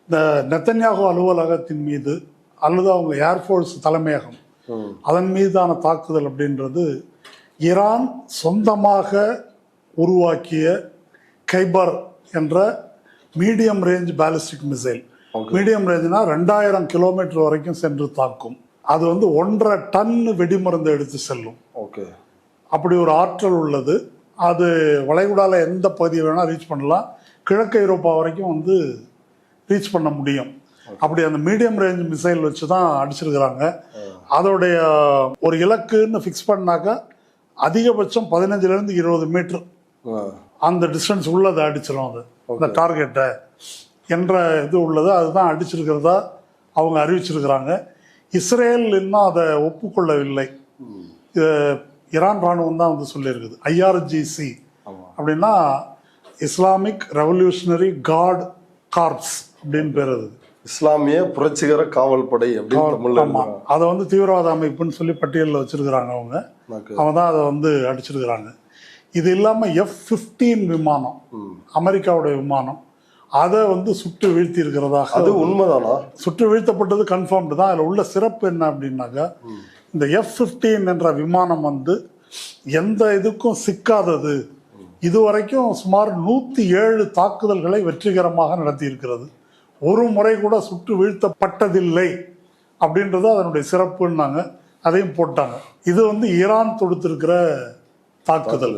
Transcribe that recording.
இந்த நெத்தன்யாகு அலுவலகத்தின் மீது அல்லது அவங்க ஏர்ஃபோர்ஸ் தலைமையகம் அதன் மீதான தாக்குதல் அப்படின்றது ஈரான் சொந்தமாக உருவாக்கிய கைபர் என்ற medium range ballistic missile. Medium ரேஞ்ச்னா 2000 கிலோமீட்டர் வரைக்கும் சென்று தாக்கும். அது 1.5 டன் வெடிமருந்து எடுத்து செல்லும். ஓகே, அப்படி ஒரு ஆற்றல் உள்ளது. அது வளைகுடால எந்த பகுதியை வேணால் ரீச் பண்ணலாம். கிழக்கு ஐரோப்பா வரைக்கும் ரீச் பண்ண முடியும். அப்படி அந்த மீடியம் ரேஞ்ச் மிசைல் வச்சு தான் அடிச்சிருக்கிறாங்க. அதோடைய ஒரு இலக்குன்னு ஃபிக்ஸ் பண்ணாக்கா அதிகபட்சம் 15லேருந்து 20 மீட்டர் அந்த டிஸ்டன்ஸ் உள்ளதை அடிச்சிடும். அது அந்த டார்கெட்டை என்ற இது உள்ளது, அதுதான் அடிச்சிருக்கிறதா அவங்க அறிவிச்சிருக்கிறாங்க. இஸ்ரேல் இன்னும் அதை ஒப்புக்கொள்ளவில்லை. ஈரான் ராணுவம் தான் சொல்லியிருக்குது. IRGC அப்படின்னா இஸ்லாமிக் ரெவல்யூஷனரி கார்டு கார்ப்ஸ் அப்படின்னு பேர். அது இஸ்லாமிய புரட்சிகர காவல் படை அப்படின்னு. அதை தீவிரவாத அமைப்புன்னு சொல்லி பட்டியலில் வச்சிருக்கிறாங்க. அவங்க தான் அதை அடிச்சிருக்கிறாங்க. இது இல்லாமல் F-15 விமானம், அமெரிக்காவுடைய விமானம், அதை சுட்டு வீழ்த்தி இருக்கிறதாக. அது உண்மைதானா? சுட்டு வீழ்த்தப்பட்டது கன்ஃபார்ம்டு தான். அதில் உள்ள சிறப்பு என்ன அப்படின்னாக்கா, இந்த F-15 என்ற விமானம் எந்த இதுக்கும் சிக்காதது. இதுவரைக்கும் சுமார் 107 தாக்குதல்களை வெற்றிகரமாக நடத்தி இருக்கிறது. ஒரு முறை கூட சுட்டு வீழ்த்தப்பட்டதில்லை அப்படின்றது அதனுடைய சிறப்புன்னாங்க. அதையும் போட்டாங்க. இது ஈரான் தொடுத்திருக்கிற தாக்குதல்.